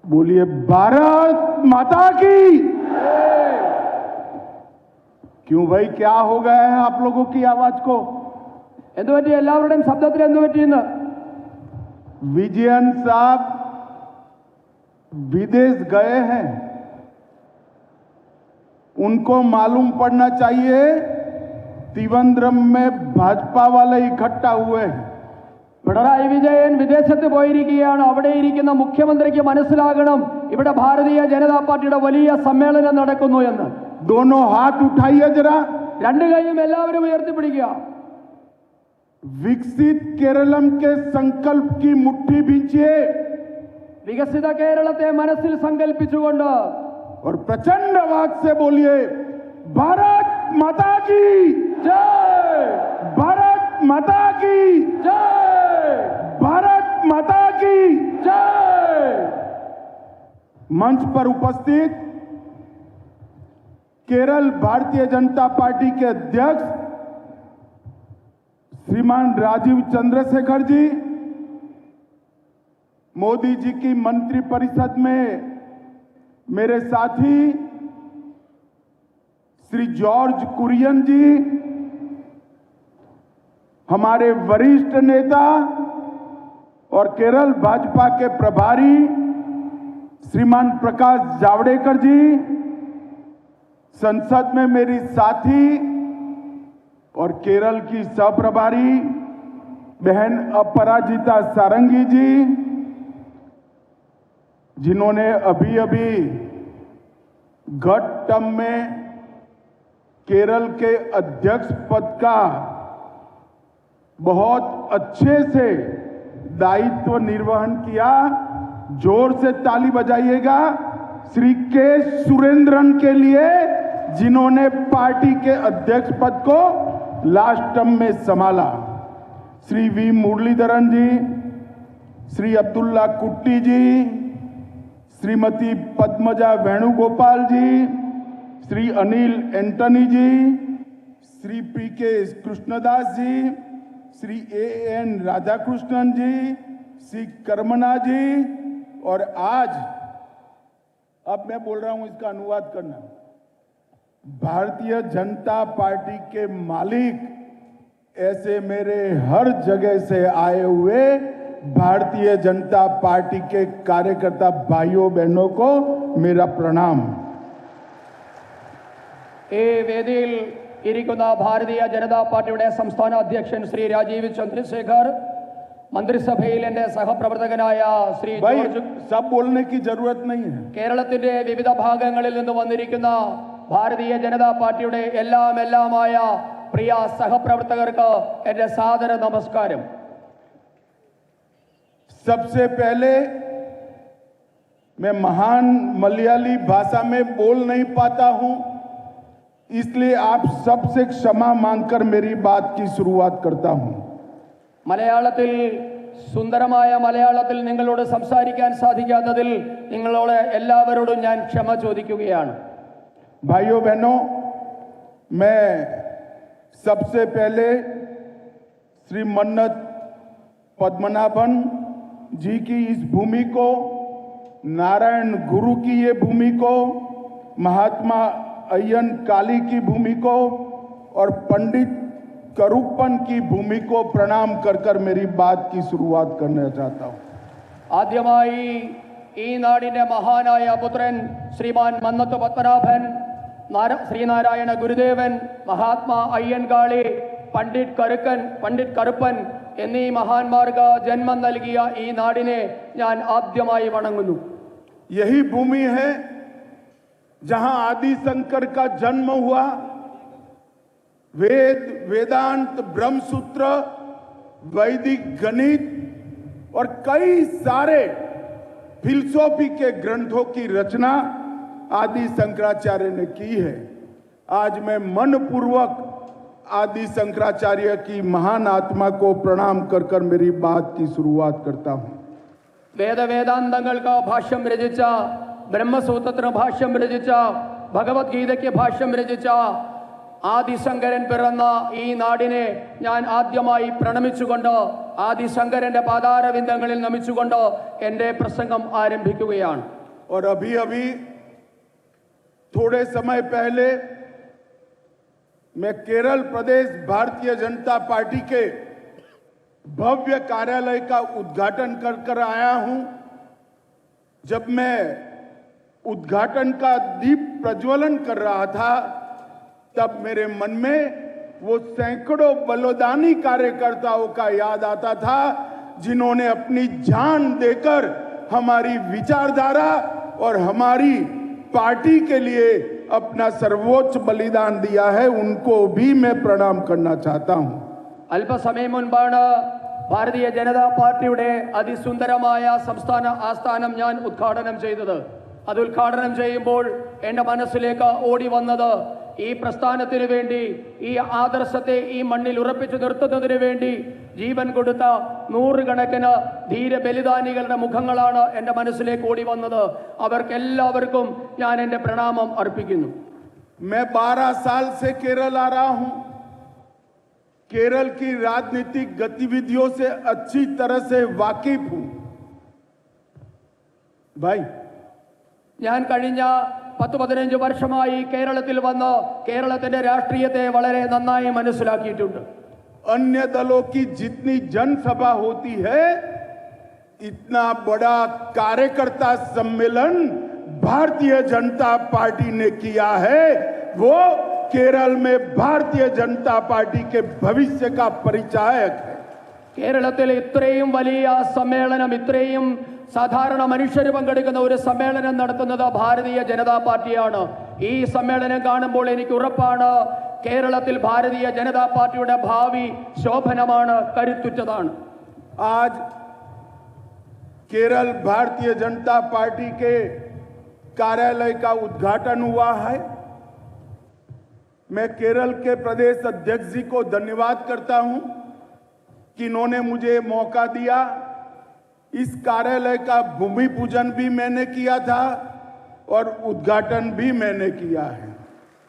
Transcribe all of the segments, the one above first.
बोलिए भारत माता की। क्यों भाई, क्या हो गया है आप लोगों की आवाज को? विजयन साहब विदेश गए हैं, उनको मालूम पड़ना चाहिए त्रिवेंद्रम में भाजपा वाले इकट्ठा हुए हैं। പിണറായി വിജയൻ വിദേശത്ത് പോയിരിക്കുകയാണ്. അവിടെ ഇരിക്കുന്ന മുഖ്യമന്ത്രിക്ക് മനസ്സിലാകണം ഇവിടെ ഭാരതീയ ജനതാ പാർട്ടിയുടെ വലിയ സമ്മേളനം നടക്കുന്നു എന്ന്. दोनों हाथ उठाइए जरा, രണ്ട് കൈയും എല്ലാവരും ഉയർത്തിപ്പിടിക്കുക. विकसित केरलम के संकल्प की मुट्ठी भींचिए വികസിത കേരളത്തെ മനസ്സിൽ സങ്കല്പിച്ചുകൊണ്ട് और प्रचंड आवाज से बोलिए भारत माता की ജയ്, भारत माता की ജയ്, भारत माता की। ജയ്. मंच पर उपस्थित केरल भारतीय जनता पार्टी के अध्यक्ष श्रीमान राजीव चंद्रशेखर जी, मोदी जी की मंत्रिपरिषद में मेरे साथी श्री जॉर्ज कुरियन जी, हमारे वरिष्ठ नेता और केरल भाजपा के प्रभारी श्रीमान प्रकाश जावड़ेकर जी, संसद में मेरी साथी और केरल की सहप्रभारी बहन अपराजिता सारंगी जी, जिन्होंने अभी अभी गत टर्म में केरल के अध्यक्ष पद का बहुत अच्छे से दायित्व निर्वहन किया। जोर से ताली बजाइएगा श्री के सुरेंद्रन के लिए, जिन्होंने पार्टी के अध्यक्ष पद को लास्ट टर्म में संभाला। श्री वी मुरलीधरन जी, श्री अब्दुल्ला कुट्टी जी, श्रीमती पद्मजा वेणुगोपाल जी, श्री अनिल एंटनी जी, श्री पी के कृष्णदास जी, श्री एन राधाकृष्णन जी, श्री कर्मना जी, और आज अब मैं बोल रहा हूं, इसका अनुवाद करना। भारतीय जनता पार्टी के मालिक ऐसे मेरे हर जगह से आए हुए भारतीय जनता पार्टी के कार्यकर्ता भाइयों बहनों को मेरा प्रणाम। ഈ വേദിയിൽ ഇരിക്കുന്ന ഭാരതീയ ജനതാ പാർട്ടിയുടെ സംസ്ഥാന അധ്യക്ഷൻ ശ്രീ രാജീവ് ചന്ദ്രശേഖർ, മന്ത്രിസഭയിൽ എൻ്റെ സഹപ്രവർത്തകനായ ശ്രീ ജോർജ്, सब बोलने की जरूरत नहीं है। കേരളത്തിന്റെ വിവിധ ഭാഗങ്ങളിൽ നിന്ന് വന്നിരിക്കുന്ന ഭാരതീയ ജനതാ പാർട്ടിയുടെ എല്ലാമായ പ്രിയ സഹപ്രവർത്തകർക്ക് എൻ്റെ സാദര നമസ്കാരം. सबसे पहले मैं महान मलयाली भाषा में बोल नहीं पाता हूं, इसलिए आप सबसे क्षमा मांगकर मेरी बात की शुरुआत करता हूं। മലയാളത്തിൽ സുന്ദരമായ മലയാളത്തിൽ നിങ്ങളോട് സംസാരിക്കാൻ സാധിക്കാത്തതിൽ നിങ്ങളോട് എല്ലാവരോടും ഞാൻ ക്ഷമ ചോദിക്കുകയാണ്. भाइयों बहनों, मैं सबसे पहले श्री मन्नत पद्मनाभन जी की इस भूमि को, नारायण गुरु की ये भूमि को, महात्मा अय्यन काली की भूमि को और पंडित करुप्पन की भूमि को प्रणाम कर कर मेरी बात की शुरुआत करना चाहता हूं। ആദ്യമായി ഈ നാടിന്റെ മഹാനായ പുത്രൻ ശ്രീമാൻ മന്നത്ത് പത്മനാഭൻ, ശ്രീനാരായണ ഗുരുദേവൻ, മഹാത്മാ അയ്യൻകാളി, പണ്ഡിറ്റ് കറുപ്പൻ എന്നീ മഹാന്മാർക്ക് ജന്മം നൽകിയ ഈ നാടിനെ ഞാൻ ആദ്യമായി വണങ്ങുന്നു. यही भूमि है जहां आदि शंकर का जन्म हुआ। वेद, वेदांत, ब्रह्मसूत्र, वैदिक गणित और कई सारे फिलसॉफी के ग्रंथों की रचना आदि शंकराचार्य ने की है। आज मैं मनपूर्वक आदि शंकराचार्य की महान आत्मा को प्रणाम कर कर मेरी बात की शुरुआत करता हूं। വേദാന്തങ്ങൾക്ക് ഭാഷ്യം രചിച്ച, ബ്രഹ്മസൂത്രത്തിന് ഭാഷ്യം രചിച്ച, ഭഗവത്ഗീതയ്ക്ക് ഭാഷ്യം രചിച്ച ആദിശങ്കരൻ പിറന്ന ഈ നാടിനെ ഞാൻ ആദ്യമായി പ്രണമിച്ചുകൊണ്ട്, ആദിശങ്കരന്റെ പാതാരവിന്ദങ്ങളിൽ നമിച്ചുകൊണ്ട് എൻ്റെ പ്രസംഗം ആരംഭിക്കുകയാണ്. और अभी अभी थोड़े समय पहले मैं केरल प्रदेश भारतीय जनता पार्टी के भव्य कार्यालय का उद्घाटन कर आया हूं। जब मैं उद्घाटन का दीप प्रज्वलन कर रहा था तब मेरे मन में वो सैकड़ों बलिदानी कार्यकर्ताओं का याद आता था जिन्होंने अपनी जान देकर हमारी विचारधारा और हमारी पार्टी के लिए अपना सर्वोच्च बलिदान दिया है। उनको भी मैं प्रणाम करना चाहता हूं। അല്പസമയം മുൻപാണ് ഭാരതീയ ജനതാ പാർട്ടിയുടെ അതിസുന്ദരമായ സംസ്ഥാന ആസ്ഥാനം ഞാൻ ഉദ്ഘാടനം ചെയ്തത്. അത് ഉദ്ഘാടനം ചെയ്യുമ്പോൾ എൻ്റെ മനസ്സിലേക്ക് ഓടി വന്നത് ഈ പ്രസ്ഥാനത്തിന് വേണ്ടി, ഈ ആദർശത്തെ ഈ മണ്ണിൽ ഉറപ്പിച്ചു നിർത്തുന്നതിന് വേണ്ടി ജീവൻ കൊടുത്ത നൂറുകണക്കിന് ധീര ബലിദാനികളുടെ മുഖങ്ങളാണ് എൻ്റെ മനസ്സിലേക്ക് ഓടി വന്നത്. അവർക്കെല്ലാവർക്കും ഞാൻ എൻ്റെ പ്രണാമം അർപ്പിക്കുന്നു. मैं 12 साल से केरल आ रहा हूं। केरल की राजनीतिक गतिविधियों से अच्छी तरह से वाकिफ हूं। भाई, ഞാൻ കഴിഞ്ഞ 10-15 വർഷമായി കേരളത്തിൽ വന്ന് കേരളത്തിന്റെ രാഷ്ട്രീയത്തെ വളരെ നന്നായി മനസ്സിലാക്കിയിട്ടുണ്ട്. अन्य दलों की जितनी जनसभा होती है इतना बड़ा कार्यकर्ता सम्मेलन भारतीय जनता पार्टी ने किया है। वो केरल में भारतीय जनता पार्टी के भविष्य का परिचायक है। കേരളത്തിൽ ഇത്രയും വലിയ സമ്മേളനം, ഇത്രയും സാധാരണ മനുഷ്യർ പങ്കെടുക്കുന്ന ഒരു സമ്മേളനം നടത്തുന്നത് ഭാരതീയ ജനതാ പാർട്ടിയാണ്. ഈ സമ്മേളനം കാണുമ്പോൾ എനിക്ക് ഉറപ്പാണ് കേരളത്തിൽ ഭാരതീയ ജനതാ പാർട്ടിയുടെ ഭാവി ശോഭനമാണ്, കരുത്തുറ്റതാണ്. आज केरल भारतीय जनता पार्टी के कार्यालय का उद्घाटन हुआ है। मैं केरल के प्रदेश अध्यक्ष जी को धन्यवाद करता हूं कि इन्होंने मुझे मौका दिया। इस कार्यालय का भूमि पूजन भी मैंने किया था और उद्घाटन भी मैंने किया है।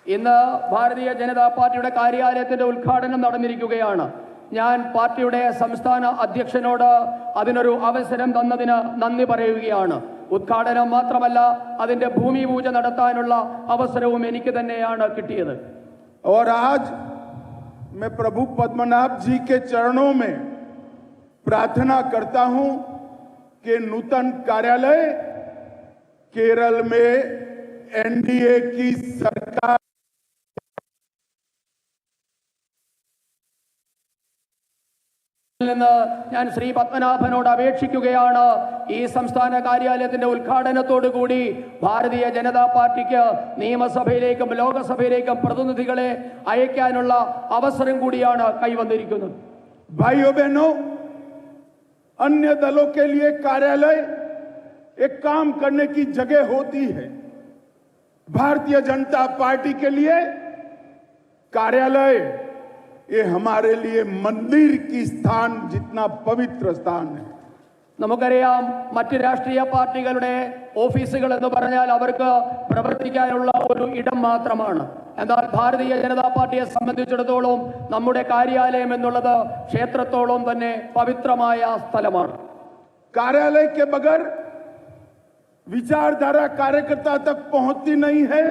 ഇന്ന് ഭാരതീയ ജനതാ പാർട്ടിയുടെ കാര്യാലയത്തിന്റെ ഉദ്ഘാടനം നടന്നിരിക്കുകയാണ്. ഞാൻ പാർട്ടിയുടെ സംസ്ഥാന അധ്യക്ഷനോട് അതിനൊരു അവസരം തന്നതിന് നന്ദി പറയുകയാണ്. ഉദ്ഘാടനം മാത്രമല്ല, അതിന്റെ ഭൂമി പൂജ നടത്താനുള്ള അവസരവും എനിക്ക് തന്നെയാണ് കിട്ടിയത്. और आज मैं प्रभु पद्मनाभ जी के चरणों में प्रार्थना करता हूं कि नूतन कार्यालय केरल में एनडीए की सरकार നിന്ന് ഞാൻ ശ്രീ പത്മനാഭനോട് അപേക്ഷിക്കുകയാണ്, ഈ സംസ്ഥാന കാര്യാലയത്തിന്റെ ഉദ്ഘാടനത്തോടുകൂടി ഭാരതീയ ജനതാ പാർട്ടിക്ക് നിയമസഭയിലേക്കും ലോകസഭയിലേക്കും പ്രതിനിധികളെ അയക്കാനുള്ള അവസരം കൂടിയാണ് കൈവന്നിരിക്കുന്നത്. भाइयों बहनों, अन्य दलों के लिए कार्यालय एक काम करने की जगह होती है। भारतीय जनता पार्टी के लिए कार्यालय ये हमारे लिए मंदिर की स्थान जितना पवित्र स्थान है। നമുക്കറിയാം, മറ്റ് രാഷ്ട്രീയ പാർട്ടികളുടെ ഓഫീസുകൾ എന്ന് പറഞ്ഞാൽ അവർക്ക് പ്രവർത്തിക്കാനുള്ള ഒരു ഇടം മാത്രമാണ്. എന്നാൽ ഭാരതീയ ജനതാ പാർട്ടിയെ സംബന്ധിച്ചിടത്തോളം നമ്മുടെ കാര്യാലയം എന്നുള്ളത് ക്ഷേത്രത്തോളം തന്നെ പവിത്രമായ സ്ഥലമാണ്. कार्यालय के बगैर विचारधारा कार्यकर्ता तक पहुंचती नहीं है।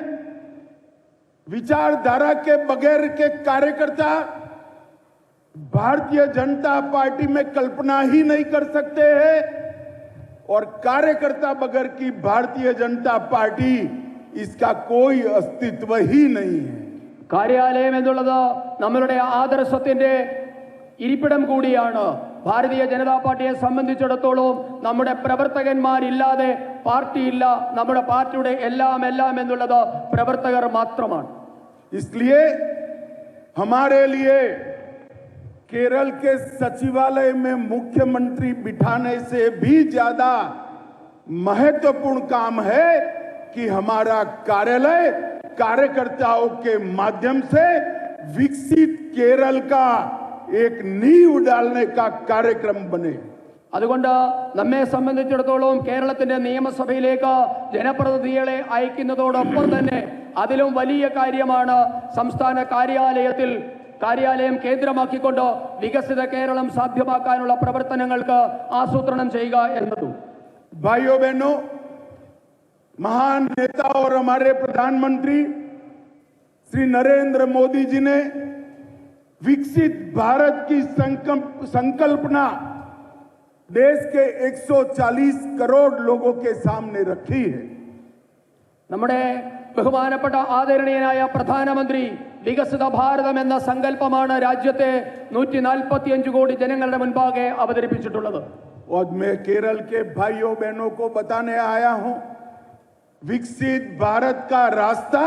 विचारधारा के बगैर के कार्यकर्ता भारतीय जनता पार्टी में कल्पना ही नहीं कर सकते हैं और कार्यकर्ता बगैर की भारतीय जनता पार्टी इसका कोई अस्तित्व ही नहीं है. കാര്യാലയം എന്നുള്ളത് നമ്മളുടെ ആദർശത്തിന്റെ ഇരിപ്പിടം കൂടിയാണ്. ഭാരതീയ ജനതാ പാർട്ടിയെ സംബന്ധിച്ചിടത്തോളം നമ്മുടെ പ്രവർത്തകന്മാരില്ലാതെ പാർട്ടിയില്ല. നമ്മുടെ പാർട്ടിയുടെ എല്ലാം എന്നുള്ളത് പ്രവർത്തകർ മാത്രമാണ്. इसलिए हमारे लिए केरल के सचिवालय में मुख्यमंत्री बिठाने से भी ज्यादा महत्वपूर्ण काम है कि हमारा कार्यालय कार्यकर्ताओं के माध्यम से विकसित केरल का एक नींव डालने का कार्यक्रम बने. അതുകൊണ്ട് നമ്മെ സംബന്ധിച്ചിടത്തോളം കേരളത്തിന്റെ നിയമസഭയിലേക്ക് ജനപ്രതിനിധികളെ അയക്കുന്നതോടൊപ്പം തന്നെ അതിലും വലിയ കാര്യമാണ് സംസ്ഥാന കാര്യാലയം കേന്ദ്രമാക്കിക്കൊണ്ട് വികസിത കേരളം സാധ്യമാക്കാനുള്ള പ്രവർത്തനങ്ങൾക്ക് ആസൂത്രണം ചെയ്യുക എന്നതും. भाइयों बहनों, महान नेता और हमारे प्रधानमंत्री श्री नरेंद्र मोदी जी ने विकसित भारत की संकल्पना देश के 140 करोड़ लोगों के सामने रखी है। നമ്മുടെ ബഹുമാനപ്പെട്ട ആദരണീയനായ പ്രധാനമന്ത്രി വികസിത ഭാരതം എന്ന സങ്കല്പമാണ് രാജ്യത്തെ 145 കോടി ജനങ്ങളുടെ മുൻപാകെ അവതരിപ്പിച്ചിട്ടുള്ളത്. और मैं केरल के भाइयों बहनों को बताने आया हूं, विकसित भारत का रास्ता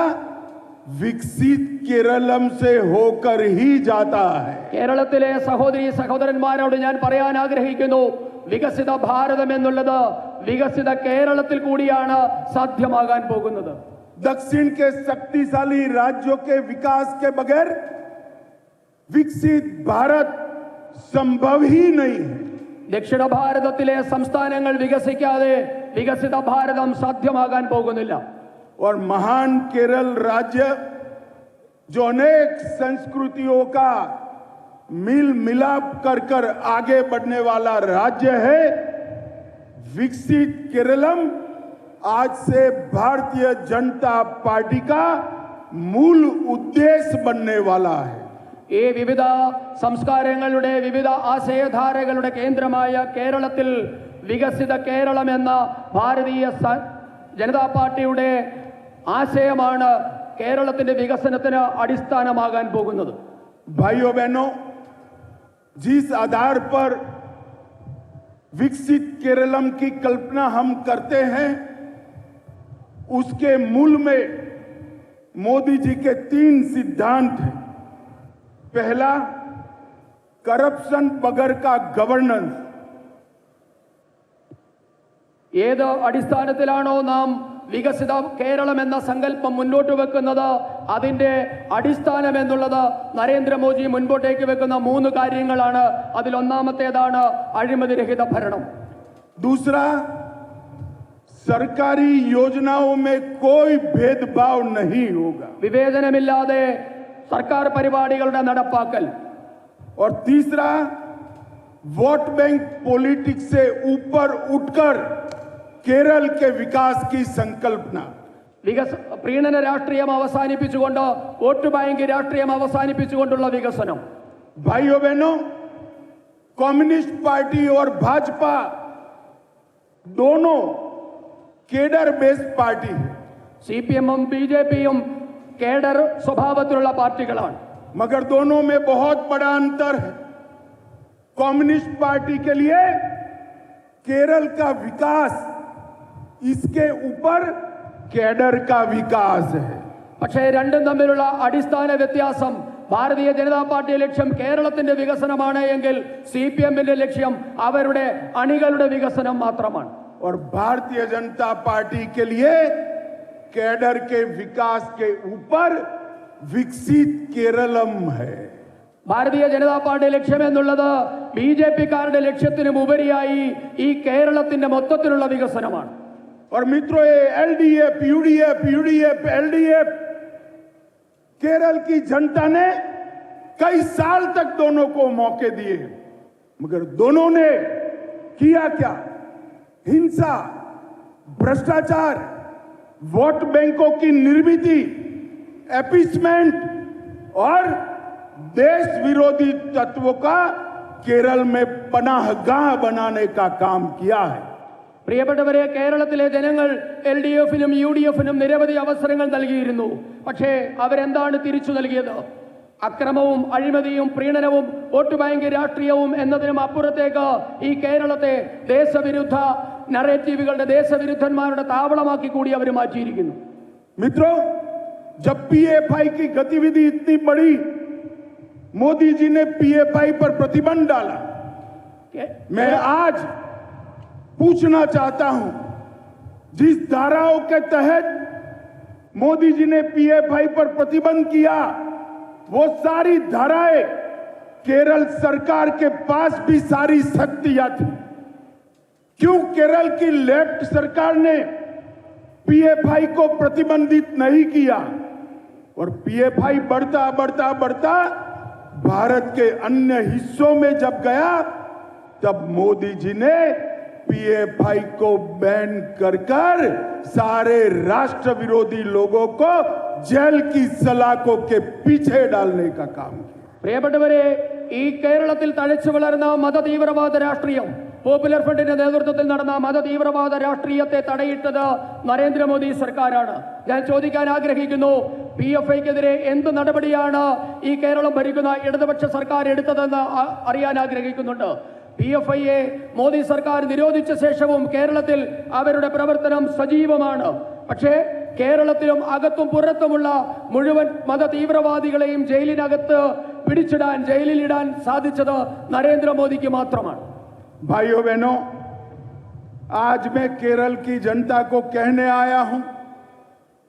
विकसित केरलम से होकर ही जाता है. കേരളത്തിലെ സഹോദരി സഹോദരന്മാരോട് ഞാൻ പറയാൻ ആഗ്രഹിക്കുന്നു, വികസിത ഭാരതം എന്നുള്ളത് വികസിത കേരളത്തിൽ കൂടിയാണ് സാധ്യമാകാൻ പോകുന്നത്. दक्षिण के शक्तिशाली राज्यों के विकास के बगैर विकसित भारत संभव ही नहीं है. ദക്ഷിണ ഭാരതത്തിലെ സംസ്ഥാനങ്ങൾ വികസിക്കാതെ വികസിത ഭാരതം സാധ്യമാകാൻ പോകുന്നില്ല. और महान केरल राज्य जो अनेक संस्कृतियों का मिल मिलाप कर कर आगे बढ़ने वाला राज्य है, विकसित केरलम आज से भारतीय जनता पार्टी का मूल उद्देश्य बनने वाला है. ഈ വിവിധ സംസ്കാരങ്ങളുടെ വിവിധ ആശയധാരകളുടെ കേന്ദ്രമായ കേരളത്തിൽ വികസിത കേരളം എന്ന ഭാരതീയ ജനതാ പാർട്ടിയുടെ ആശയമാണ് കേരളത്തിന്റെ വികസനത്തിന് അടിസ്ഥാനമാകാൻ പോകുന്നത്. भाइयों बहनों, जिस आधार पर विकसित केरलम की कल्पना हम करते हैं, उसके मूल में मोदी जी के 3 सिद्धांत हैं. पहला, करप्शन बगैर का गवर्नेंस. ഏത് അടിസ്ഥാനത്തിലാണോ നാം വികസിത കേരളം എന്ന സങ്കല്പം മുന്നോട്ട് വെക്കുന്നത്, അതിന്റെ അടിസ്ഥാനം എന്നുള്ളത് നരേന്ദ്രമോദി മുൻപോട്ടേക്ക് വെക്കുന്ന 3 കാര്യങ്ങളാണ്. അതിലൊന്നാമത്തേതാണ് അഴിമതിരഹിത ഭരണം. दूसरा, सरकारी योजनाओं में कोई भेदभाव नहीं होगा. വിവേചനമില്ലാതെ സർക്കാർ പരിപാടികളുടെ നടപ്പാക്കൽ. और तीसरा, वोट बैंक पॉलिटिक्स से ऊपर उठकर केरल के विकास की संकल्पना. പ്രീണന രാഷ്ട്രീയം അവസാനിപ്പിച്ചുകൊണ്ട് വോട്ട് ബാങ്ക് രാഷ്ട്രീയം അവസാനിപ്പിച്ചുകൊണ്ടുള്ള വികസനം. भाइयों बहनों, कम्युनिस्ट पार्टी और भाजपा दोनों केडर बेस्ड पार्टी है. CPM-ഉം BJP-യും കേഡർ സ്വഭാവത്തിലുള്ള പാർട്ടികളാണ്. मगर दोनों में बहुत बड़ा अंतर है. कम्युनिस्ट पार्टी के लिए केरल का विकास, इसके ऊपर केडर का विकास है. പക്ഷേ രണ്ടും തമ്മിലുള്ള അടിസ്ഥാന വ്യത്യാസം, ഭാരതീയ ജനതാ പാർട്ടിയുടെ ലക്ഷ്യം കേരളത്തിന്റെ വികസനമാണ് എങ്കിൽ CPM-ന്റെ ലക്ഷ്യം അവരുടെ അണികളുടെ വികസനം മാത്രമാണ്. और भारतीय जनता पार्टी के लिए कैडर के विकास के ऊपर विकसित केरलम है. ഭാരതീയ ജനതാ പാർട്ടിയുടെ ലക്ഷ്യം എന്നുള്ളത് BJP-കാരുടെ ലക്ഷ്യത്തിനും ഉപരിയായി ഈ കേരളത്തിന്റെ മൊത്തത്തിലുള്ള വികസനമാണ്. और मित्रों, ये LDF, UDF, LDF, केरल की जनता ने कई साल तक दोनों को मौके दिए, मगर दोनों ने किया क्या? हिंसा, भ्रष्टाचार, वोट बैंकों की निर्मिति, एपीसमेंट और देश विरोधी तत्वों का केरल में पनाहगाह बनाने का काम किया है. പ്രിയപ്പെട്ടവരെ, കേരളത്തിലെ ജനങ്ങൾ LDF-നും UDF-നും നിരവധി അവസരങ്ങൾ നൽകിയിരുന്നു. പക്ഷേ അവരെന്താണ് തിരിച്ചു നൽകിയത്? അക്രമവും അഴിമതിയും പ്രീണനവും വോട്ട് ബാങ്ക് രാഷ്ട്രീയവും എന്നതിനും അപ്പുറത്തേക്ക് ഈ കേരളത്തെ ദേശവിരുദ്ധ നറേറ്റീവുകളുടെ ദേശവിരുദ്ധന്മാരുടെ താവളമാക്കി കൂടി അവർ മാറ്റിയിരിക്കുന്നു. मित्रों, जब PFI की गतिविधि इतनी बढ़ी, मोदी जी ने PFI पर प्रतिबंध डाला. मैं आज पूछना चाहता हूं, जिस धाराओं के तहत मोदी जी ने PFI पर प्रतिबंध किया, वो सारी धाराएं केरल सरकार के पास भी सारी शक्तियां थी. क्यों केरल की लेफ्ट सरकार ने PFI को प्रतिबंधित नहीं किया? और PFI बढ़ता बढ़ता बढ़ता भारत के अन्य हिस्सों में जब गया, तब मोदी जी ने पीएफआई को बैन कर कर सारे राष्ट्र विरोधी लोगों को जेल की सलाखों के पीछे डालने का काम किया। പ്രിയപ്പെട്ടവരെ, ഈ കേരളത്തിൽ തഴച്ചു വളർന്ന മതതീവ്രവാദ രാഷ്ട്രീയം, പോപ്പുലർ ഫ്രണ്ടിന്റെ നേതൃത്വത്തിൽ നടന്ന മതതീവ്രവാദ രാഷ്ട്രീയത്തെ തടയിട്ടത് നരേന്ദ്രമോദി സർക്കാരാണ്. ഞാൻ ചോദിക്കാൻ ആഗ്രഹിക്കുന്നു, PFIക്കെതിരെ എന്ത് നടപടിയാണ് ഈ കേരളം ഭരിക്കുന്ന ഇടതുപക്ഷ സർക്കാർ എടുത്തതെന്ന് അറിയാൻ ആഗ്രഹിക്കുന്നുണ്ട്. PFIയെ മോദി സർക്കാർ നിരോധിച്ച ശേഷവും കേരളത്തിൽ അവരുടെ പ്രവർത്തനം സജീവമാണ്. പക്ഷേ കേരളത്തിലും അകത്തും പുറത്തുമുള്ള മുഴുവൻ മത തീവ്രവാദികളെയും ജയിലിനകത്ത് പിടിച്ചിടാൻ, ജയിലിലിടാൻ സാധിച്ചത് നരേന്ദ്രമോദിക്ക് മാത്രമാണ്. भाइयों बहनों, आज मैं केरल की जनता को कहने आया हूं,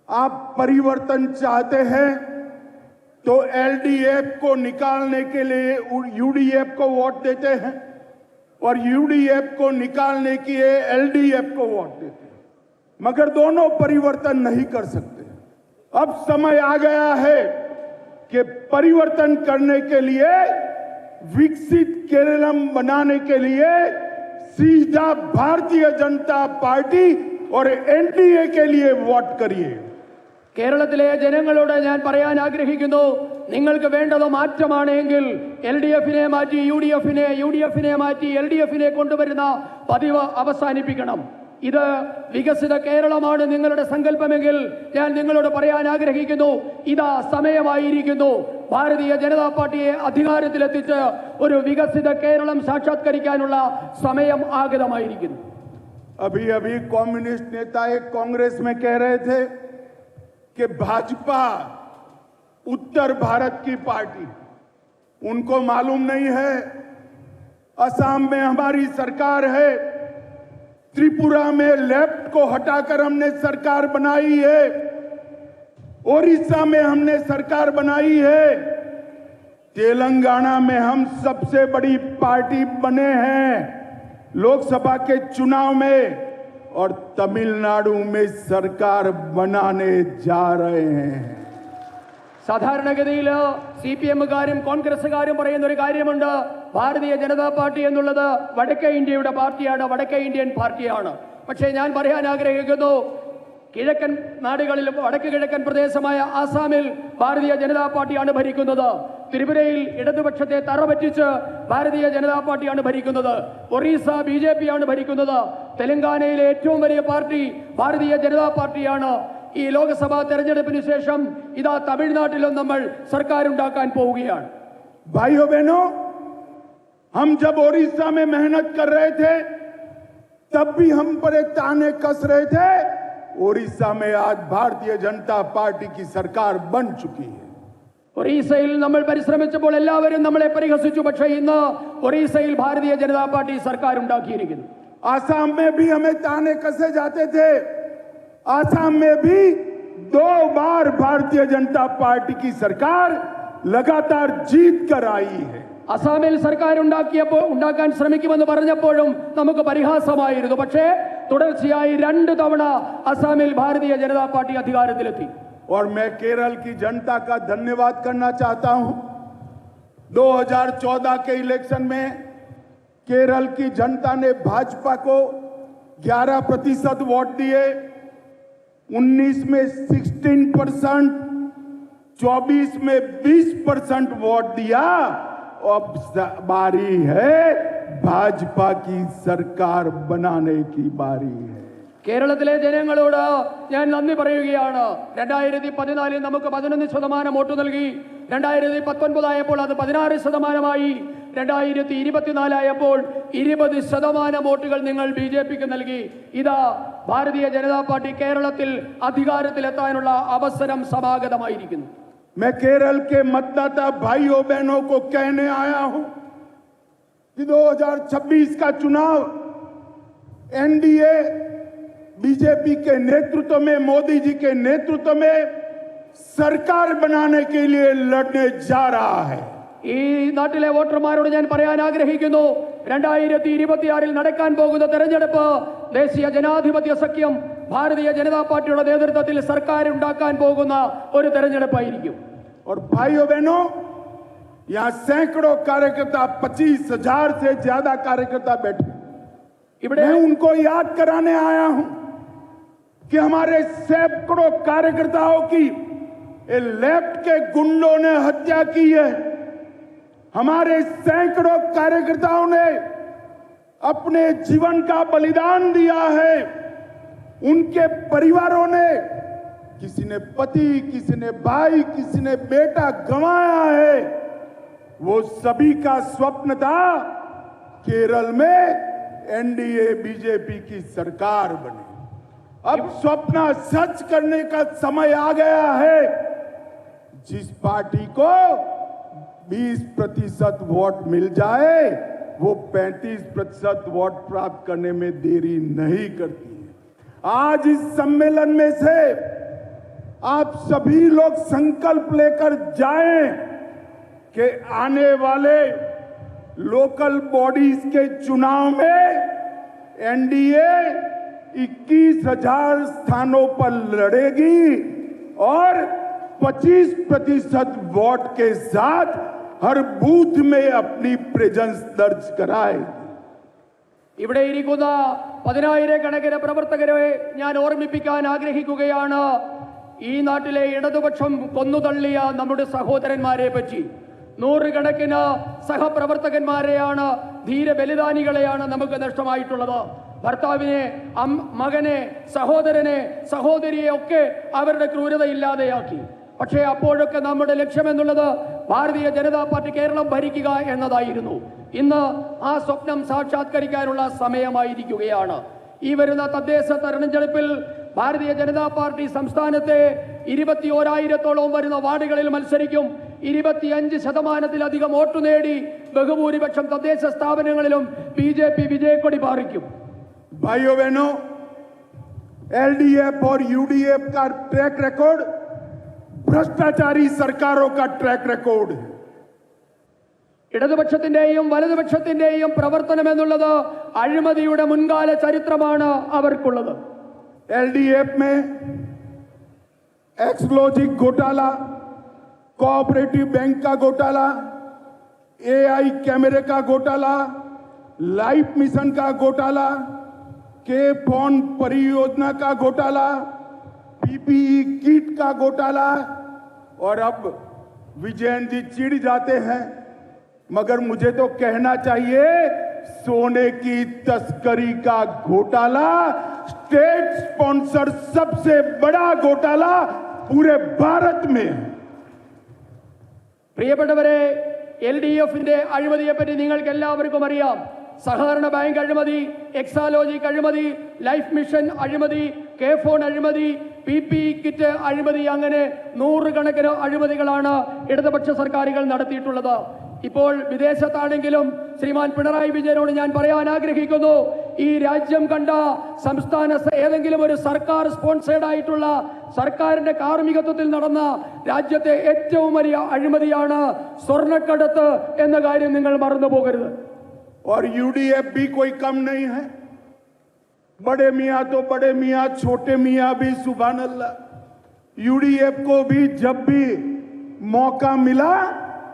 आप परिवर्तन चाहते हैं तो LDF को निकालने के लिए UDF को वोट देते हैं और UDF को निकालने के लिए LDF को वोट देते हैं, मगर दोनों परिवर्तन नहीं कर सकते. अब समय आ गया है कि परिवर्तन करने के लिए, विकसित केरलम बनाने के लिए सीधा भारतीय जनता पार्टी और NDA के लिए वोट करिए. കേരളത്തിലെ ജനങ്ങളോട് ഞാൻ പറയാൻ ആഗ്രഹിക്കുന്നു, നിങ്ങൾക്ക് വേണ്ടത് മാറ്റമാണെങ്കിൽ LDFനെ മാറ്റി UDFനെ, UDFനെ മാറ്റി LDFനെ കൊണ്ടുവരുന്ന പതിവ് അവസാനിപ്പിക്കണം. ഇത് വികസിത കേരളമാണ് നിങ്ങളുടെ സങ്കല്പമെങ്കിൽ ഞാൻ നിങ്ങളോട് പറയാൻ ആഗ്രഹിക്കുന്നു, ഇതാ സമയമായിരിക്കുന്നു. ഭാരതീയ ജനതാ പാർട്ടിയെ അധികാരത്തിലെത്തിച്ച് ഒരു വികസിത കേരളം സാക്ഷാത്കരിക്കാനുള്ള സമയം ആഗതമായിരിക്കുന്നു. अभी अभी कम्युनिस्ट नेता एक कांग्रेस में कह रहे थे कि भाजपा उत्तर भारत की पार्टी, उनको मालूम नहीं है असम में हमारी सरकार है, त्रिपुरा में लेफ्ट को हटाकर हमने सरकार बनाई है, ओडिशा में हमने सरकार बनाई है, तेलंगाना में हम सबसे बड़ी पार्टी बने हैं लोकसभा के चुनाव में, और तमिलनाडु में सरकार बनाने जा रहे हैं. സാധാരണഗതിയിൽ CPMകാരും കോൺഗ്രസുകാരും പറയുന്ന ഒരു കാര്യമുണ്ട്, ഭാരതീയ ജനതാ പാർട്ടി എന്നുള്ളത് വടക്കേ ഇന്ത്യയുടെ പാർട്ടിയാണ്, വടക്കേ ഇന്ത്യൻ പാർട്ടിയാണ്. പക്ഷേ ഞാൻ പറയാൻ ആഗ്രഹിക്കുന്നു, കിഴക്കൻ നാടുകളിലും വടക്ക് കിഴക്കൻ പ്രദേശമായ ആസാമിൽ ഭാരതീയ ജനതാ പാർട്ടിയാണ് ഭരിക്കുന്നത്. ത്രിപുരയിൽ ഇടതുപക്ഷത്തെ തറപറ്റിച്ച് ഭാരതീയ ജനതാ പാർട്ടിയാണ് ഭരിക്കുന്നത്. ഒറീസ BJP ആണ് ഭരിക്കുന്നത്. തെലങ്കാനയിലെ ഏറ്റവും വലിയ പാർട്ടി ഭാരതീയ ജനതാ പാർട്ടിയാണ്. ഈ ലോക്സഭാ തെരഞ്ഞെടുപ്പിന് ശേഷം ഇതാ തമിഴ്നാട്ടിലും നമ്മൾ സർക്കാർ ഉണ്ടാക്കാൻ പോവുകയാണ്. भाइयों बहनों, हम जब ओडिशा में मेहनत कर रहे थे तब भी हम पर एक ताने कस रहे थे. ओडिशा में आज भारतीय जनता पार्टी की सरकार बन चुकी है. ഒറീസയിൽ നമ്മൾ പരിശ്രമിച്ചപ്പോൾ എല്ലാവരും നമ്മളെ പരിഹസിച്ചു. പക്ഷേ ഇന്ന് ഒറീസയിൽ ഭാരതീയ ജനതാ പാർട്ടി സർക്കാർ ഉണ്ടാക്കിയിരിക്കുന്നു. आसाम में भी हमें ताने कसे जाते थे. आसाम में भी 2 बार भारतीय जनता पार्टी की सरकार लगातार जीत कर आई है. അസാമിൽ സർക്കാർ ഉണ്ടാക്കാൻ ശ്രമിക്കുമെന്ന് പറഞ്ഞപ്പോഴും നമുക്ക് പരിഹാസമായിരുന്നു. പക്ഷേ തുടർച്ചയായി 2 തവണ അസാമിൽ ഭാരതീയ ജനതാ പാർട്ടി അധികാരത്തിലെത്തി. और मैं केरल की जनता का धन्यवाद करना चाहता हूं. 2014 के इलेक्शन में केरल की जनता ने भाजपा को 11% वोट दिए, 19 में 16%, 24 में 20% वोट दिया. अब बारी है भाजपा की सरकार बनाने की बारी है. കേരളത്തിലെ ജനങ്ങളോട് ഞാൻ നന്ദി പറയുകയാണ്. 2014 നമുക്ക് 11% വോട്ട് നൽകി. 2019 ആയപ്പോൾ അത് 16%, 2024 ആയപ്പോൾ 20% വോട്ടുകൾ നിങ്ങൾ BJPക്ക് നൽകി. ഇതാ ഭാരതീയ ജനതാ പാർട്ടി കേരളത്തിൽ അധികാരത്തിലെത്താനുള്ള അവസരം സമാഗതമായിരിക്കുന്നു. मैं केरल के मतदाता भाइयों बहनों को कहने आया हूं कि 2026 का चुनाव NDA BJP के नेतृत्व में, मोदी जी के नेतृत्व में सरकार बनाने के लिए लड़ने जा रहा है. ഈ നാട്ടിലെ വോട്ടർമാരോട് ഞാൻ പറയാൻ ആഗ്രഹിക്കുന്നു, 2026 നടക്കാൻ പോകുന്ന തെരഞ്ഞെടുപ്പ് ദേശീയ ജനാധിപത്യ സഖ്യം ഭാരതീയ ജനതാ പാർട്ടിയുടെ നേതൃത്വത്തിൽ സർക്കാർ ഉണ്ടാക്കാൻ പോകുന്ന ഒരു തെരഞ്ഞെടുപ്പായിരിക്കും. और भाइयों बहनों, यहाँ सैकड़ों कार्यकर्ता, 25,000 से ज्यादा कार्यकर्ता बैठे. ഇവിടെ मैं उनको याद कराने आया हूं कि हमारे सैकड़ों कार्यकर्ताओं की लेफ्ट के गुंडों ने हत्या की है। हमारे सैकड़ों कार्यकर्ताओं ने अपने जीवन का बलिदान दिया है। उनके परिवारों ने, किसी ने पति, किसी ने भाई, किसी ने बेटा गंवाया है। वो सभी का स्वप्न था केरल में एनडीए बीजेपी की सरकार बने। अब स्वप्न सच करने का समय आ गया है। जिस पार्टी को 20% वोट मिल जाए वो 35% वोट प्राप्त करने में देरी नहीं करती है। आज इस सम्मेलन में से आप सभी लोग संकल्प लेकर जाएं कि आने वाले लोकल बॉडीज के चुनाव में एनडीए 21,000 स्थानों पर लड़ेगी और 25% वोट के साथ हर बूथ में अपनी प्रेजेंस दर्ज कराएगी। ഇവിടെ ഇരിക്കുന്ന 10,000 കണക്കിന് പ്രവർത്തകരെ ഞാൻ ഓർമ്മിപ്പിക്കാൻ ആഗ്രഹിക്കുകയാണ്. ഈ നാട്ടിലെ ഇടതുപക്ഷം കൊന്നുതള്ളിയ നമ്മുടെ സഹോദരന്മാരെ പറ്റി. നൂറുകണക്കിന് സഹപ്രവർത്തകന്മാരെയാണ്, ധീര ബലിദാനികളെയാണ് നമുക്ക് നഷ്ടമായിട്ടുള്ളത്. ഭർത്താവിനെ, മകനെ, സഹോദരനെ, സഹോദരിയെ ഒക്കെ അവരുടെ ക്രൂരത ഇല്ലാതെയാക്കി. പക്ഷേ അപ്പോഴൊക്കെ നമ്മുടെ ലക്ഷ്യമെന്നുള്ളത് ഭാരതീയ ജനതാ പാർട്ടി കേരളം ഭരിക്കുക എന്നതായിരുന്നു. ഇന്ന് ആ സ്വപ്നം സാക്ഷാത്കരിക്കാനുള്ള സമയമായിരിക്കുകയാണ്. ഈ വരുന്ന തദ്ദേശ തെരഞ്ഞെടുപ്പിൽ ഭാരതീയ ജനതാ പാർട്ടി സംസ്ഥാനത്തെ 21,000-ഓളം വരുന്ന വാർഡുകളിൽ മത്സരിക്കും. 25% വോട്ട് നേടി ബഹുഭൂരിപക്ഷം തദ്ദേശ സ്ഥാപനങ്ങളിലും ബിജെപി വിജയക്കൊടി പാറിക്കും. भाइयों बहनों, एलडीएफ और यूडीएफ का ट्रैक रिकॉर्ड भ्रष्टाचारी सरकारों का ट्रैक रिकॉर्ड है. ഇടതുപക്ഷത്തിന്റെയും വലതുപക്ഷത്തിന്റെയും പ്രവർത്തനം എന്നുള്ളത് അഴിമതിയുടെ മുൻകാല ചരിത്രമാണ് അവർക്കുള്ളത്. एलडीएफ में एक्सक्लूसिव घोटाला, कोऑपरेटिव बैंक का घोटाला, एआई कैमरे का घोटाला, लाइफ मिशन का घोटाला, के फोन परियोजना का घोटाला, पीपीई किट का घोटाला, और अब विजयन जी चिढ़ जाते हैं, मगर मुझे तो कहना चाहिए सोने की तस्करी का घोटाला, स्टेट स्पॉन्सर सबसे बड़ा घोटाला पूरे भारत में है. പ്രിയപ്പെട്ടവരെ, എൽഡിഎഫിന്റെ അഴിമതിയെപ്പറ്റി നിങ്ങൾക്ക് എല്ലാവർക്കും അറിയാം. സഹകരണ ബാങ്ക് അഴിമതി, എക്സാലോജിക് അഴിമതി, ലൈഫ് മിഷൻ അഴിമതി, കെ ഫോൺ അഴിമതി, PPE കിറ്റ് അഴിമതി, അങ്ങനെ നൂറുകണക്കിന് അഴിമതികളാണ് ഇടതുപക്ഷ സർക്കാരുകൾ നടത്തിയിട്ടുള്ളത്. ഇപ്പോൾ വിദേശത്താണെങ്കിലും ശ്രീമാൻ പിണറായി വിജയനോട് ഞാൻ പറയാൻ ആഗ്രഹിക്കുന്നു, ഈ രാജ്യം കണ്ട സംസ്ഥാന ഏതെങ്കിലും ഒരു സർക്കാർ സ്പോൺസേഡ് ആയിട്ടുള്ള സർക്കാരിന്റെ കാർമ്മികത്വത്തിൽ നടന്ന രാജ്യത്തെ ഏറ്റവും വലിയ അഴിമതിയാണ് സ്വർണ്ണക്കടത്ത് എന്ന കാര്യം നിങ്ങൾ മറന്നു പോകരുത്. और यूडीएफ भी कोई कम नहीं है. बड़े मियां तो बड़े मियां, छोटे मियां भी सुभान अल्लाह. यूडीएफ को भी जब भी मौका मिला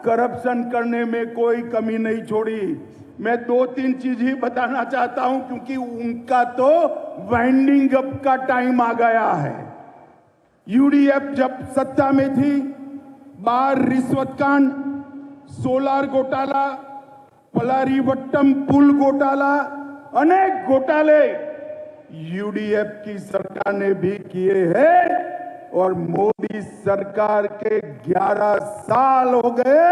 करप्शन करने में कोई कमी नहीं छोड़ी. मैं 2-3 चीज ही बताना चाहता हूं क्योंकि उनका तो वाइंडिंग अप का टाइम आ गया है. यूडीएफ जब सत्ता में थी, बार रिश्वत कांड, सोलार घोटाला, पलारीवट्टम पुल घोटाला, अनेक घोटाले यूडीएफ की सरकार ने भी किए हैं. और मोदी सरकार के 11 साल हो गए,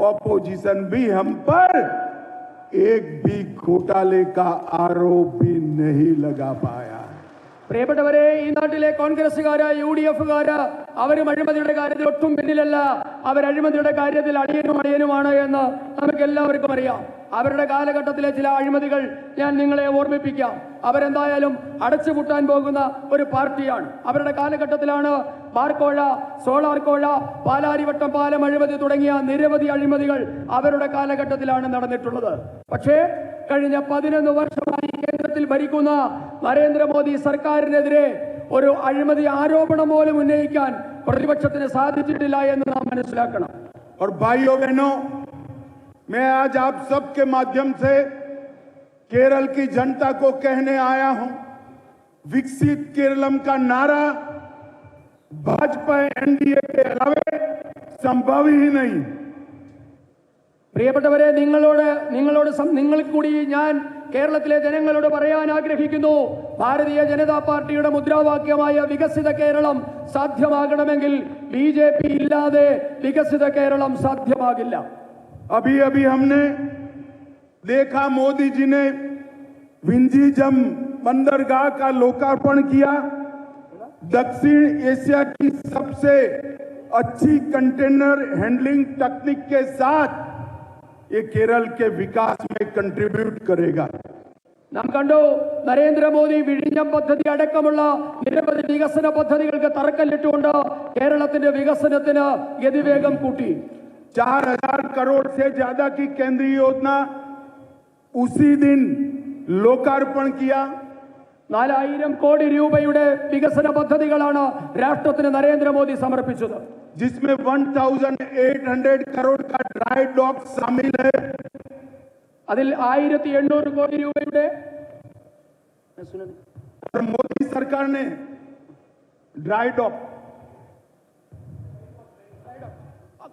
ऑपोजिशन भी हम पर एक भी घोटाले का आरोप भी नहीं लगा पाया. പ്രിയപ്പെട്ടവരെ, ഈ നാട്ടിലെ കോൺഗ്രസുകാര്, UDF-കാര് അവരും അഴിമതിയുടെ കാര്യത്തിൽ ഒട്ടും പിന്നിലല്ല. അവർ അഴിമതിയുടെ കാര്യത്തിൽ അടിയനുമാണ് എന്ന് നമുക്ക് എല്ലാവർക്കും അറിയാം. അവരുടെ കാലഘട്ടത്തിലെ ചില അഴിമതികൾ ഞാൻ നിങ്ങളെ ഓർമ്മിപ്പിക്കാം. അവരെന്തായാലും അടച്ചുപൂട്ടാൻ പോകുന്ന ഒരു പാർട്ടിയാണ്. അവരുടെ കാലഘട്ടത്തിലാണ് ബാർക്കോഴ, സോളാർ കോഴ, പാലാരിവട്ടം പാലം അഴിമതി തുടങ്ങിയ നിരവധി അഴിമതികൾ അവരുടെ കാലഘട്ടത്തിലാണ് നടന്നിട്ടുള്ളത്. പക്ഷേ കഴിഞ്ഞ 11 വർഷമായി കേന്ദ്രത്തിൽ ഭരിക്കുന്ന നരേന്ദ്രമോദി സർക്കാരിനെതിരെ ഒരു അഴിമതി ആരോപണം പോലും ഉന്നയിക്കാൻ പ്രതിപക്ഷത്തിന് സാധിച്ചിട്ടില്ല എന്ന് നാം മനസ്സിലാക്കണം. और भाइयों बहनों, मैं आज आप सबके माध्यम से केरल की जनता को कहने आया हूं, विकसित केरलम का नारा भाजपा एनडीए के अलावे संभव ही नहीं। പ്രിയപ്പെട്ടവരെ, നിങ്ങൾക്ക് കൂടി ഞാൻ കേരളത്തിലെ ജനങ്ങളോട് പറയാൻ ആഗ്രഹിക്കുന്നു, ഭാരതീയ ജനതാ പാർട്ടിയുടെ മുദ്രാവാക്യമായ വികസിത കേരളം സാധ്യമാകണമെങ്കിൽ BJP ഇല്ലാതെ വികസിത കേരളം സാധ്യമാകില്ല. अभी अभी हमने देखा मोदी जी ने विंझीजम बंदरगाह का लोकार्पण किया। दक्षिण एशिया की सबसे अच्छी कंटेनर हैंडलिंग तकनीक के साथ ये केरल के विकास में कंट्रीब्यूट करेगा। നാം കണ്ടു, നരേന്ദ്രമോദി വിഴിഞ്ഞം പദ്ധതി അടക്കമുള്ള നിരവധി വികസന പദ്ധതികൾക്ക് തറക്കല്ലിട്ടുകൊണ്ട് കേരളത്തിന്റെ വികസനത്തിന് ഗതിവേഗം കൂട്ടി. 4000 करोड़ से ज्यादा की केंद्रीय योजना उसी दिन लोकार्पण किया। 4000 കോടി രൂപയുടെ വികസന പദ്ധതികളാണ് രാഷ്ട്രത്തിന് നരേന്ദ്രമോദി സമർപ്പിച്ചത്. जिसमें 1800 करोड़ का ड्राई डॉक शामिल है। അതിൽ 1800 കോടി രൂപയുടെ और मोदी सरकार ने ड्राई डॉक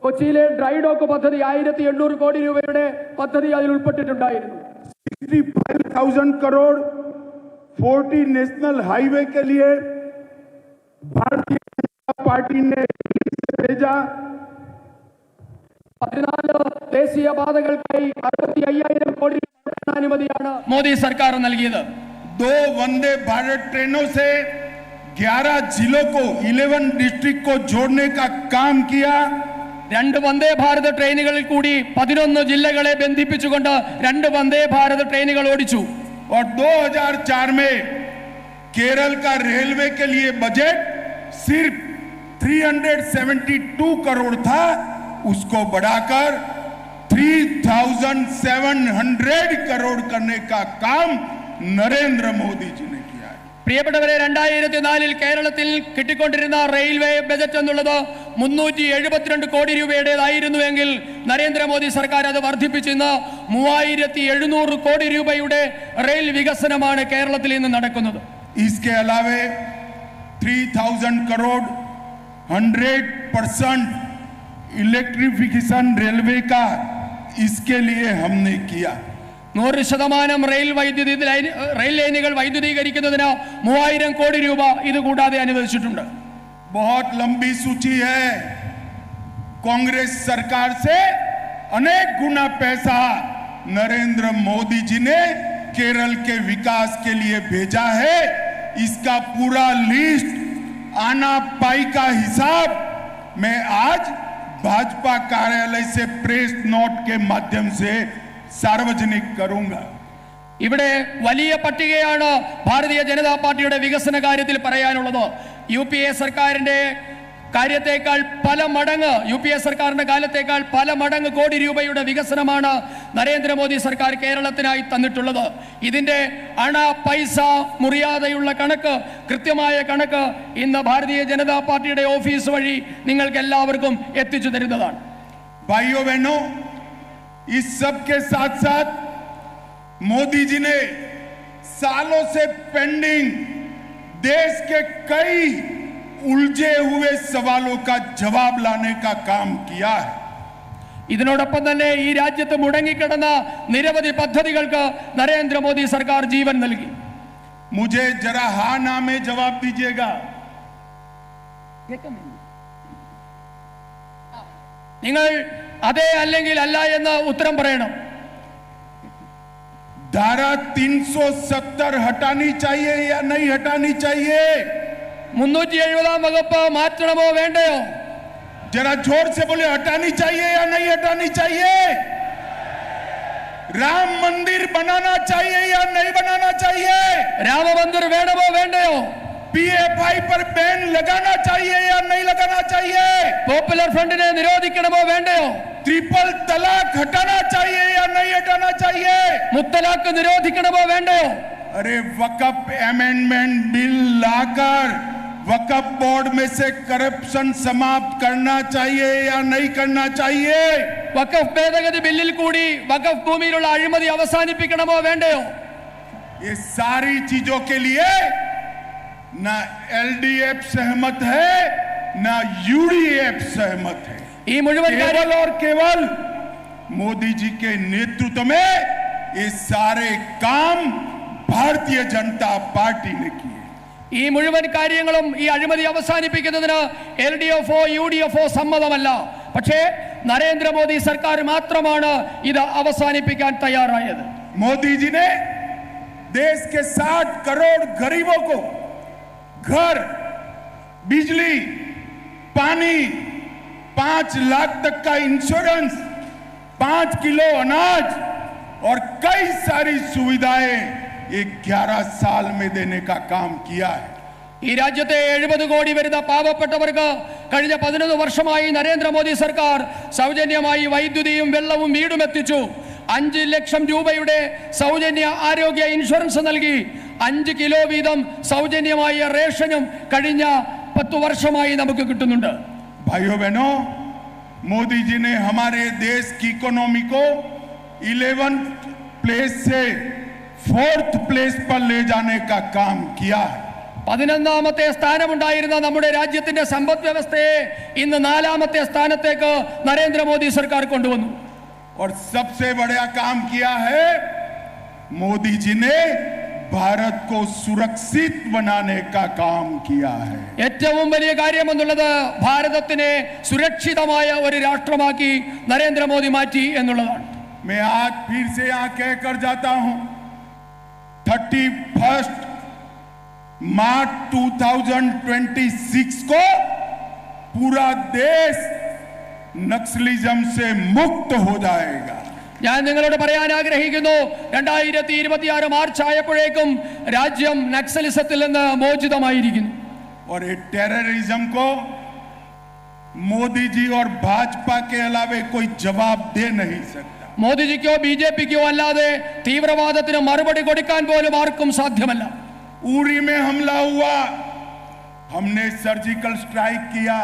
കൊച്ചിയിലെ ഡ്രൈ ഡോക്ക് പദ്ധതി 1800 കോടി രൂപയുടെ പദ്ധതി അതിൽ ഉൾപ്പെട്ടിട്ടുണ്ടായിരുന്നു. 65,000 करोड़ 40 नेशनल हाईवे के लिए भारतीय जनता पार्टी ने भेजा। 14 ദേശീയ പാതകൾക്കായി 65,000 കോടി രൂപയുടെ അനുമതിയാണ് മോദി സർക്കാർ നൽകിയത്. 2 वंदे भारत ट्रेनों से 11 जिलों को 11 डिस्ट्रिक्ट को जोड़ने का काम किया। 2 വന്ദേ ഭാരത് ട്രെയിനുകളിൽ കൂടി 11 ജില്ലകളെ ബന്ധിപ്പിച്ചുകൊണ്ട് 2 വന്ദേ ഭാരത് ട്രെയിനുകൾ ഓടിച്ചു. और 2004 में केरल का रेलवे के लिए बजट सिर्फ 372 करोड़ था, उसको बढ़ाकर 3700 करोड़ करने का काम नरेंद्र मोदी जी ने किया है। പ്രിയപ്പെട്ടവരെ, 2004 കേരളത്തിൽ കിട്ടിക്കൊണ്ടിരുന്ന റെയിൽവേ ബജറ്റ് എന്നുള്ളത് 372 കോടി രൂപയുടേതായിരുന്നുവെങ്കിൽ നരേന്ദ്രമോദി സർക്കാർ അത് വർദ്ധിപ്പിച്ച് ഇന്ന് 3700 കോടി രൂപയുടെ റെയിൽ വികസനമാണ് കേരളത്തിൽ ഇന്ന് നടക്കുന്നത്. इसके अलावे 3000 करोड़ 100% इलेक्ट्रिफिकेशन रेलवे का इसके लिए हमने किया। 100% റെയിൽ ലൈനുകൾ വൈദ്യുതീകരിക്കുന്നതിന് 3000 കോടി രൂപ ഇത് കൂടാതെ അനുവദിച്ചിട്ടുണ്ട്. बहुत लंबी सूची है। कांग्रेस सरकार से अनेक गुना पैसा नरेंद्र मोदी जी ने केरल के विकास के लिए भेजा है। इसका पूरा लिस्ट आना पाई का हिसाब मैं आज भाजपा कार्यालय से प्रेस नोट के माध्यम से सार्वजनिक करूंगा। ഇവിടെ വലിയ പട്ടികയാണ് ഭാരതീയ ജനതാ പാർട്ടിയുടെ വികസന കാര്യത്തിൽ പറയാനുള്ളത്. UPA സർക്കാരിന്റെ കാര്യത്തേക്കാൾ പല മടങ്ങ്, UPA സർക്കാരിന്റെ കാലത്തേക്കാൾ പല മടങ്ങ് കോടി രൂപയുടെ വികസനമാണ് നരേന്ദ്രമോദി സർക്കാർ കേരളത്തിനായി തന്നിട്ടുള്ളത്. ഇതിന്റെ അണ പൈസ മുറിയാതെയുള്ള കണക്ക്, കൃത്യമായ കണക്ക് ഇന്ന് ഭാരതീയ ജനതാ പാർട്ടിയുടെ ഓഫീസ് വഴി നിങ്ങൾക്ക് എല്ലാവർക്കും എത്തിച്ചു തരുന്നതാണ്. भाइयों बहनों, इस सब के साथ साथ मोदी जी ने सालों से पेंडिंग देश के कई उलझे हुए सवालों का जवाब लाने का काम किया है। ഇതിനോടൊപ്പം തന്നെ ഈ രാജ്യത്ത് മുടങ്ങിക്കിടന്ന നിരവധി പദ്ധതികൾക്ക് നരേന്ദ്രമോദി സർക്കാർ ജീവൻ നൽകി. मुझे जरा हाँ ना में जवाब दीजिएगा। നിങ്ങൾ അതെ അല്ലെങ്കിൽ അല്ല എന്ന് ഉത്തരം പറയണം. धारा 370 हटानी चाहिए या नहीं हटानी चाहिए? 370 വകുപ്പ് മാറ്റണമോ വേണ്ടയോ? जरा जोर से बोले, हटानी चाहिए या नहीं हटानी चाहिए? राम मंदिर बनाना चाहिए या नहीं बनाना चाहिए? രാമ മന്ദിർ വേണമോ വേണ്ടയോ? PFI पर बैन लगाना चाहिए या नहीं लगाना चाहिए? പോപ്പുലർ ഫ്രണ്ടിനെ നിരോധിക്കണമോ വേണ്ടയോ? ट्रिपल तलाक हटाना चाहिए या नहीं हटाना चाहिए? മുത്തലാഖ് നിരോധിക്കണമോ വേണ്ടയോ? अरे वक्फ अमेंडमेंट बिल लाकर वक्फ बोर्ड में से करप्शन समाप्त करना चाहिए या नहीं करना चाहिए? വഖഫ് ഭേദഗതി ബില്ലിൽ കൂടി വഖഫ് ഭൂമിയിലുള്ള അഴിമതി അവസാനിപ്പിക്കണമോ വേണ്ടയോ? ये सारी चीजों के लिए ना एलडीएफ सहमत है ना यूडीएफ सहमत है। ഈ മുഴുവൻ केवल और केवल मोदी जी के नेतृत्व में ये सारे काम भारतीय जनता पार्टी ने किए। ഈ മുഴുവൻ കാര്യങ്ങളും ഈ അഴിമതി അവസാനിപ്പിക്കുന്നതിന് LDFO UDFO സമ്മതമല്ല. പക്ഷേ നരേന്ദ്രമോദി സർക്കാർ മാത്രമാണ് ഇത് അവസാനിപ്പിക്കാൻ തയ്യാറായത്. मोदी जी ने देश के 60 करोड़ गरीबों को घर, बिजली, पानी, 5 लाख तक का इंश्योरेंस, 5 किलो अनाज और कई सारी सुविधाएं ये 11 साल में देने का काम किया है। ഈ രാജ്യത്തെ 70 കോടി വരുന്ന പാവപ്പെട്ടവർക്ക് കഴിഞ്ഞ 11 വർഷമായി നരേന്ദ്രമോദി സർക്കാർ സൗജന്യമായി വൈദ്യുതിയും വെള്ളവും വീടും എത്തിച്ചു. 5 ലക്ഷം രൂപയുടെ സൗജന്യ ആരോഗ്യ ഇൻഷുറൻസ് നൽകി. 5 കിലോ വീതം സൗജന്യമായ റേഷനും കഴിഞ്ഞ 10 വർഷമായി നമുക്ക് കിട്ടുന്നുണ്ട്. भाइयों बहनों, मोदी जी ने हमारे देश की इकोनॉमी को 11th प्लेस से 4th प्लेस पर ले जाने का काम किया है। 11ാമത്തെ സ്ഥാനമുണ്ടായിരുന്ന നമ്മുടെ രാജ്യത്തിന്റെ സമ്പദ് വ്യവസ്ഥയെ ഇന്ന് 4ാമത്തെ സ്ഥാനത്തേക്ക് നരേന്ദ്രമോദി സർക്കാർ കൊണ്ടുവന്നു. और सबसे बड़ा काम किया है, मोदी जी ने भारत को सुरक्षित बनाने का काम किया है। ഏറ്റവും വലിയ കാര്യം എന്നുള്ളത് ഭാരതത്തിനെ സുരക്ഷിതമായ ഒരു രാഷ്ട്രമാക്കി നരേന്ദ്രമോദി മാറ്റി എന്നുള്ളതാണ്. मैं आज फिर से यहां कहकर जाता हूं, 31 मार्च 2026 को पूरा देश नक्सलिज्म से मुक्त हो जाएगा। ഞാൻ നിങ്ങളോട് പറയാൻ ആഗ്രഹിക്കുന്നു, 2026 മാർച്ച് ആയപ്പോഴേക്കും രാജ്യം നക്സലിസത്തിൽ നിന്ന് മോചിതമായിരിക്കുന്നു. और ये टेररिज्म को मोदी जी और भाजपा के अलावे कोई जवाब दे नहीं सकता। മോദിജിക്കോ BJPക്കോ അല്ലാതെ തീവ്രവാദത്തിന് മറുപടി കൊടുക്കാൻ പോലും ആർക്കും സാധ്യമല്ല. उरी में हमला हुआ, हमने सर्जिकल स्ट्राइक किया।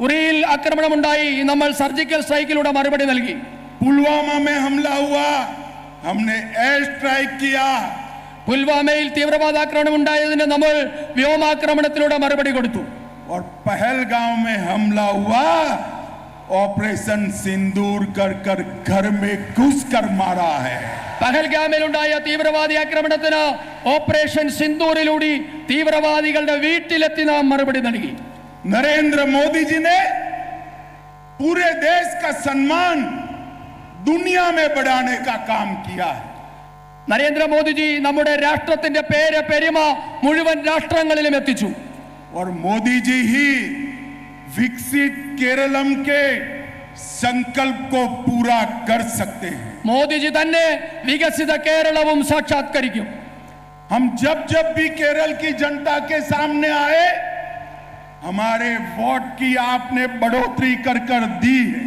ഉറിയിൽ ആക്രമണമുണ്ടായി, നമ്മൾ സർജിക്കൽ സ്ട്രൈക്കിലൂടെ മറുപടി നൽകി. पुलवामा में हमला हुआ, हमने एयर स्ट्राइक किया। പുൽവാമയിൽ തീവ്രവാദാക്രമണം ഉണ്ടായതിന് നമ്മൾ വ്യോമാക്രമണത്തിലൂടെ മറുപടി കൊടുത്തു. और पहलगांव में हमला हुआ, ऑपरेशन सिंदूर कर कर घर में घुसकर मारा है। പഹൽഗാമിലുണ്ടായ തീവ്രവാദി ആക്രമണത്തിന് ഓപ്പറേഷൻ സിന്ദൂറിലൂടെ തീവ്രവാദികളുടെ വീട്ടിലെത്തി നാം മറുപടി നൽകി. नरेंद्र मोदी जी ने पूरे देश का सम्मान दुनिया में बढ़ाने का काम किया है। നരേന്ദ്രമോദിജി നമ്മുടെ രാഷ്ട്രത്തിന്റെ പേര് പെരുമ മുഴുവൻ രാഷ്ട്രങ്ങളിലും എത്തിച്ചു. और मोदी जी ही विकसित केरलम के संकल्प को पूरा कर सकते हैं। മോദിജി തന്നെ വികസിത കേരളവും സാക്ഷാത്കരിക്കും. हम जब जब भी केरल की जनता के सामने आए, हमारे वोट की आपने बढ़ोतरी कर कर दी है।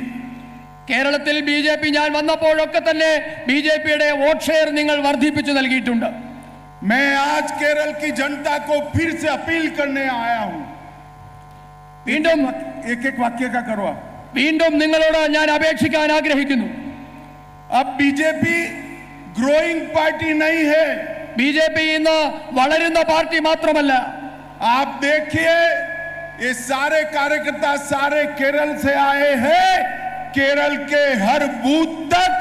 കേരളത്തിൽ BJP ഞാൻ വന്നപ്പോഴൊക്കെ തന്നെ BJPയുടെ വോട്ട് ഷെയർ നിങ്ങൾ വർദ്ധിപ്പിച്ചു നൽകിയിട്ടുണ്ട്. मैं आज केरल की जनता को फिर से अपील करने आया हूं। വീണ്ടും एक एक वाक्य का करो आप। വീണ്ടും നിങ്ങളോട് ഞാൻ അപേക്ഷിക്കാൻ ആഗ്രഹിക്കുന്നു. अब बीजेपी ग्रोइंग पार्टी नहीं है। BJP ഇന്ന് വളരുന്ന പാർട്ടി മാത്രമല്ല. आप देखिए, ये सारे कार्यकर्ता सारे केरल से आए हैं। केरल के हर बूथ तक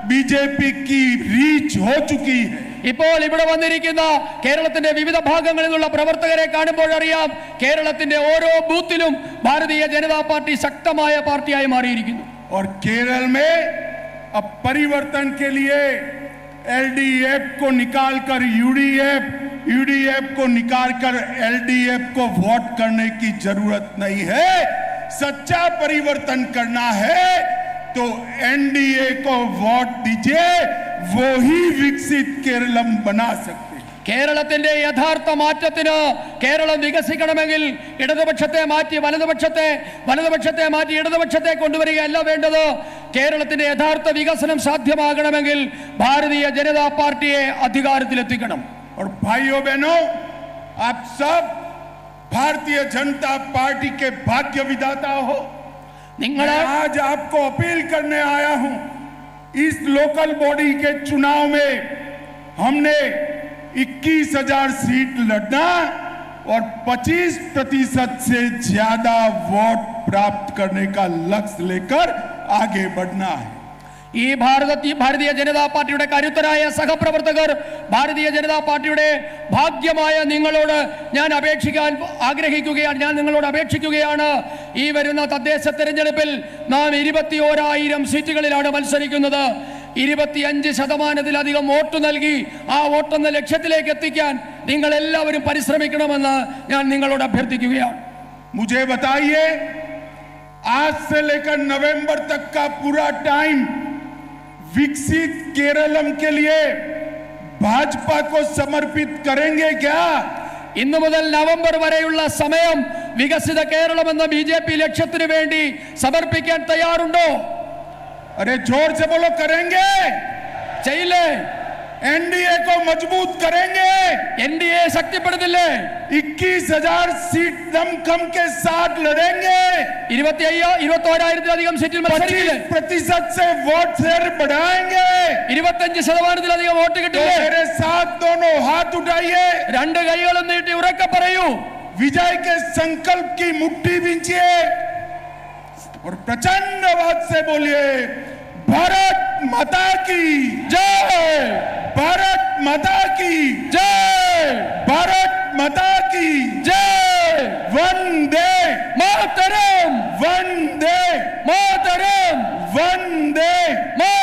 बीजेपी की रीच हो चुकी है। ഇപ്പോൾ ഇവിടെ വന്നിരിക്കുന്ന കേരളത്തിന്റെ വിവിധ ഭാഗങ്ങളിൽ നിന്നുള്ള പ്രവർത്തകരെ കാണുമ്പോൾ അറിയാം, കേരളത്തിന്റെ ഓരോ ബൂത്തിലും ഭാരതീയ ജനതാ പാർട്ടി ശക്തമായ പാർട്ടിയായി മാറിയിരിക്കുന്നു. और केरल में अब परिवर्तन के लिए एलडीएफ को निकालकर यूडीएफ को निकालकर एलडीएफ को वोट करने की जरूरत नहीं है। सच्चा परिवर्तन करना है तो एनडीए को वोट दीजिए, वो ही विकसित केरलम बना सकते हैं। കേരളത്തിന്റെ യഥാർത്ഥ മാറ്റത്തിന് കേരളം വികസിക്കണമെങ്കിൽ ഇടതുപക്ഷത്തെ മാറ്റി വലതുപക്ഷത്തെ മാറ്റി ഇടതുപക്ഷത്തെ കൊണ്ടുവരികയല്ല വേണ്ടത്. കേരളത്തിന്റെ യഥാർത്ഥ വികസനം സാധ്യമാകണമെങ്കിൽ ഭാരതീയ ജനതാ പാർട്ടിയെ അധികാരത്തിലെത്തിക്കണം. और भाइयों बहनों, आप सब भारतीय जनता पार्टी के भाग्य विधाता हो। നിങ്ങൾ मैं आज आपको अपील करने आया हूं, इस लोकल बॉडी के चुनाव में हमने 21,000 सीट लड़ना और 25% से ज्यादा वोट प्राप्त करने का लक्ष्य लेकर आगे बढ़ना है। ഈ ഭാരതീയ ജനതാ പാർട്ടിയുടെ കരുത്തരായ സഹപ്രവർത്തകർ, ഭാരതീയ ജനതാ പാർട്ടിയുടെ ഭാഗ്യമായ നിങ്ങളോട് ഞാൻ നിങ്ങളോട് അപേക്ഷിക്കുകയാണ്. ഈ വരുന്ന തദ്ദേശ തെരഞ്ഞെടുപ്പിൽ നാം 21,000 സീറ്റുകളിലാണ് മത്സരിക്കുന്നത്. 25% വോട്ട് നൽകി ആ വോട്ടെന്ന ലക്ഷ്യത്തിലേക്ക് എത്തിക്കാൻ നിങ്ങൾ എല്ലാവരും പരിശ്രമിക്കണമെന്ന് ഞാൻ നിങ്ങളോട് അഭ്യർത്ഥിക്കുകയാണ്. मुझे बताइए, आज से लेकर नवंबर तक का पूरा टाइम विकसित केरलम के लिए भाजपा को समर्पित करेंगे क्या? ഇന്നു മുതൽ നവംബർ വരെയുള്ള സമയം വികസിത കേരളം എന്ന BJP ലക്ഷ്യത്തിനു വേണ്ടി സമർപ്പിക്കാൻ തയ്യാറുണ്ടോ? अरे जोर से बोलो, करेंगे? ചെയ്യില്ലേ? एनडीए को मजबूत करेंगे? NDA ശക്തിപ്പെടുത്തില്ലേ? 21,000 सीट दमखम के साथ लड़ेंगे? 21,000 സീറ്റിൽ മത്സരിക്കില്ലേ? 25% से वोट शेयर बढ़ाएंगे? 25% വോട്ട് तो കിട്ടില്ലേ? मेरे साथ दोनों हाथ उठाइए, രണ്ട് കൈകളും നീട്ടി ഉറക്കെ പറയൂ, विजय के संकल्प की मुट्ठी बींचिए और प्रचंड आवाज से बोलिए, भारत माता की ജയ്, भारत माता की ജയ്, भारत माता की ജയ്, वंदे മാതരം, वंदे മാതരം, वंदे മാതരം.